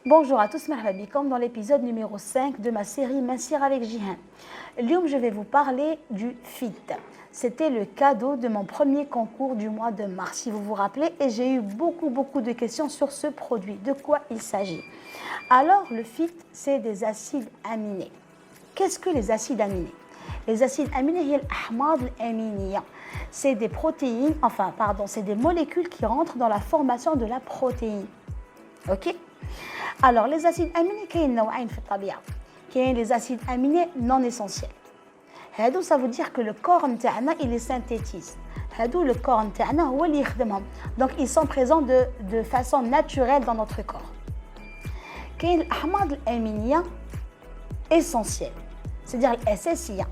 Bonjour à tous, مرحبا بكم dans l'épisode numéro 5 de ma série Mincir avec Jihan. Aujourd'hui, je vais vous parler du FIT. C'était le cadeau de mon premier concours du mois de mars, si vous vous rappelez, et j'ai eu beaucoup de questions sur ce produit. De quoi il s'agit? Alors, le FIT, c'est des acides aminés. Qu'est-ce que les acides aminés? Les acides aminés, هي الأحماض الأمينية. C'est des protéines, c'est des molécules qui rentrent dans la formation de la protéine. Ok? Alors, les acides aminés, il y a نوعين في الطبيعة. Il y a les acides aminés non essentiels. Ça veut dire que le corps il les synthétise. Le corps هو اللي يخدمهم. Donc, ils sont présents de façon naturelle dans notre corps. Il y a الأحماض الأمينية essentielles, c'est-à-dire الأساسية.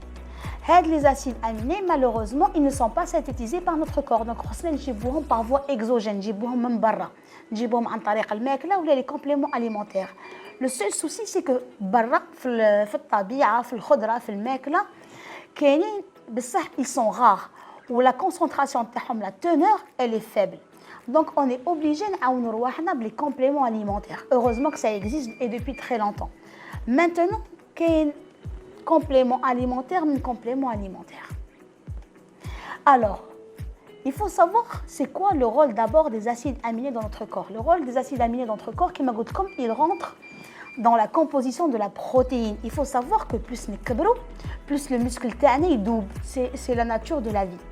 Les acides aminés, malheureusement, ils ne sont pas synthétisés par notre corps. Donc, on les par voie exogène, من برا. نجيبهم عن طريق الماكله ولا les compléments alimentaires. Le seul souci c'est que برا في الطبيعه في الخضره في الماكله كاينين بصح ils sont rares ou la concentration تاعهم la teneur elle est faible. Donc on est obligé نعاونوا رواحنا بلي compléments alimentaires. Heureusement que ça existe et depuis très longtemps. Maintenant كاين compléments alimentaires من compléments alimentaires. Alors il faut savoir c'est quoi le rôle d'abord des acides aminés dans notre corps. Le rôle des acides aminés dans notre corps, comme ils rentrent dans la composition de la protéine. Il faut savoir que plus le muscle il double. C'est la nature de la vie.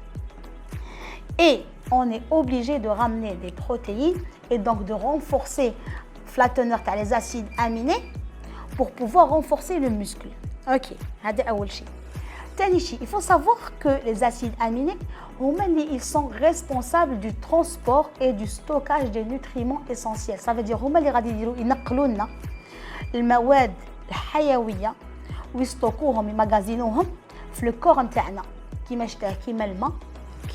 Et on est obligé de ramener des protéines et donc de renforcer la teneur les acides aminés pour pouvoir renforcer le muscle. Ok, c'est la première chose. Il faut savoir que les acides aminés, ils sont responsables du transport et du stockage des nutriments essentiels. Ça veut dire qu'ils ينقلوا المواد الحيوية ويستوكوهم يمغازينوهم في الكور نتاعنا كيما الماء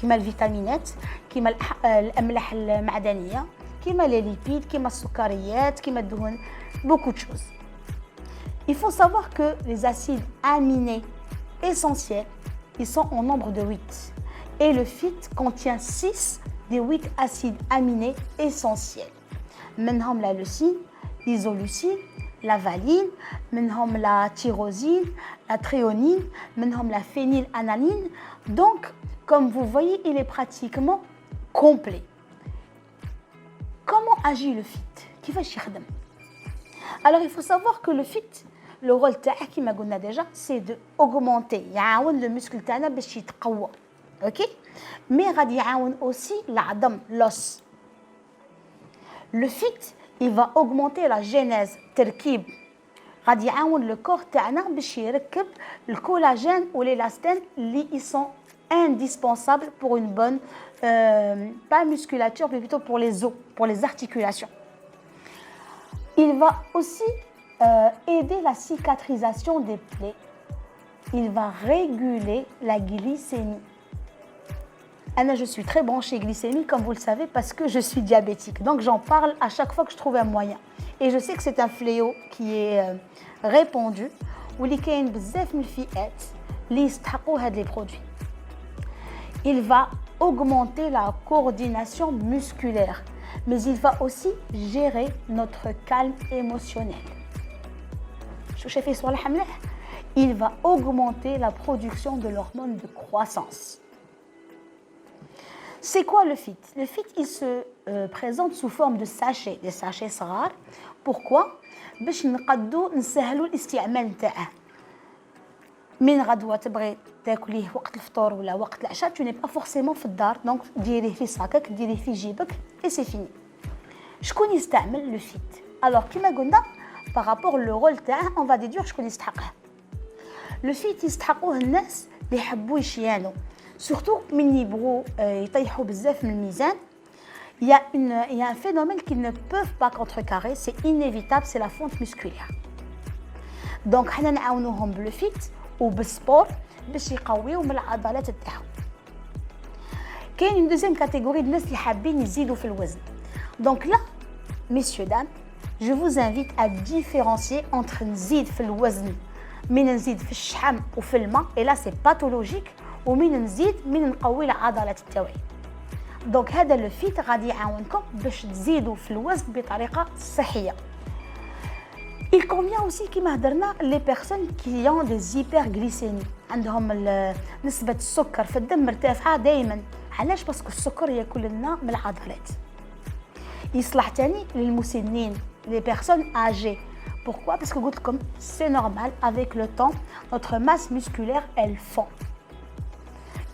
كيما الفيتامينات كيما الأملاح المعدنية كيما les lipides كيما السكريات كيما الدهون beaucoup de choses. Il faut savoir que les acides aminés essentiels, ils sont en nombre de 8. Et le FIT contient 6 des 8 acides aminés essentiels. منهم la leucine, l'isoleucine, la valine, منهم la tyrosine, la thréonine, منهم la phénylalalanine. Donc, comme vous voyez, il est pratiquement complet. Comment agit le FIT? كيفاش يخدم? Alors, il faut savoir que le FIT, le rôle تاعه كما قلنا déjà, c'est de augmenter, يعاون le muscle تاعنا باش يتقوى. OK? Mais غادي يعاون aussi العظم, l'os. Le FIT, il va augmenter la genèse, تركيب. غادي يعاون le corps تاعنا باش يركب الكولاجين والélastine اللي ils sont indispensables pour une bonne pas musculature mais plutôt pour les os, pour les articulations. Il va aussi aider la cicatrisation des plaies. Il va réguler la glycémie. Je suis très branchée glycémie, comme vous le savez, parce que je suis diabétique. Donc, j'en parle à chaque fois que je trouve un moyen. Et je sais que c'est un fléau qui est répandu. Il va augmenter la coordination musculaire, mais il va aussi gérer notre calme émotionnel. Il va augmenter la production de l'hormone de croissance. C'est quoi le FIT? Le FIT, il se présente sous forme de sachets, des sachets صغار. Pourquoi? باش نقدو نسهلوا الاستعمال نتاعه. من غدوه تبغي تاكليه وقت الفطور ولا وقت العشاء, tu n'es pas forcément في الدار, donc ديريه في صاكك, ديريه في جيبك et c'est fini. شكون يستعمل le FIT? Alors كما قلنا par rapport au rôle تاعه, on va déduire شكون يستحقه. Le FIT يستحقوه الناس اللي يحبوا يشيانوا. Surtout, من يبغوا يطيحوا بزاف من الميزان. Il y a un phénomène qu'ils ne peuvent pas contrecarrer, c'est inévitable, c'est la fonte musculaire. Donc, حنا نعاونوهم بالفيت وبالسبور باش يقويو من العضلات تاعهم. كاين une deuxième catégorie de الناس اللي حابين يزيدوا في الوزن. Donc là, messieurs dames, je vous invite à différencier entre نزيد في الوزن من نزيد في الشحم وفي الماء, et là c'est pathologique, ومن نزيد من نقوي العضلات تاعي. دونك هذا لو فيت غادي يعاونكم باش تزيدوا في الوزن بطريقه صحيه. Il convient aussi كما هضرنا les personnes qui ont des hyperglycémies عندهم نسبة السكر في الدم مرتفعة دائما. علاش؟ باسكو السكر ياكل لنا من العضلات. يصلح تاني للمسنين les personnes âgées. Pourquoi? Parce que قلت لكم c'est normal, avec le temps notre masse musculaire elle fond.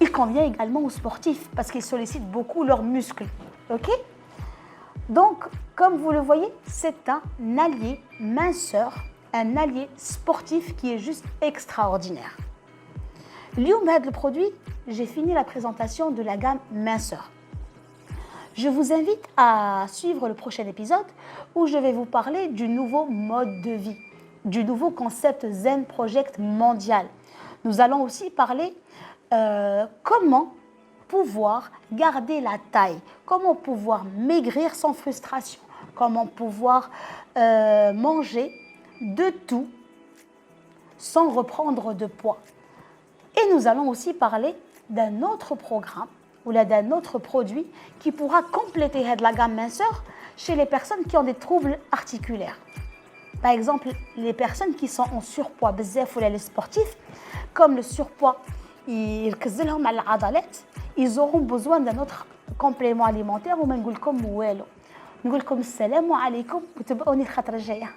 Il convient également aux sportifs parce qu'ils sollicitent beaucoup leurs muscles. Ok? Donc, comme vous le voyez, c'est un allié minceur, un allié sportif qui est juste extraordinaire. اليوم بهذا le produit, j'ai fini la présentation de la gamme minceur. Je vous invite à suivre le prochain épisode où je vais vous parler du nouveau mode de vie, du nouveau concept Zen Project mondial. Nous allons aussi parler comment pouvoir garder la taille, comment pouvoir maigrir sans frustration, comment pouvoir manger de tout sans reprendre de poids. Et nous allons aussi parler d'un autre programme ou d'un autre produit qui pourra compléter la gamme minceur chez les personnes qui ont des troubles articulaires. Par exemple, les personnes qui sont en surpoids, ou les sportifs, comme le surpoids, ils auront besoin d'un autre complément alimentaire. وما نقول لكم والو، نقول لكم السلام عليكم وتبقوني الخطرة الجاية.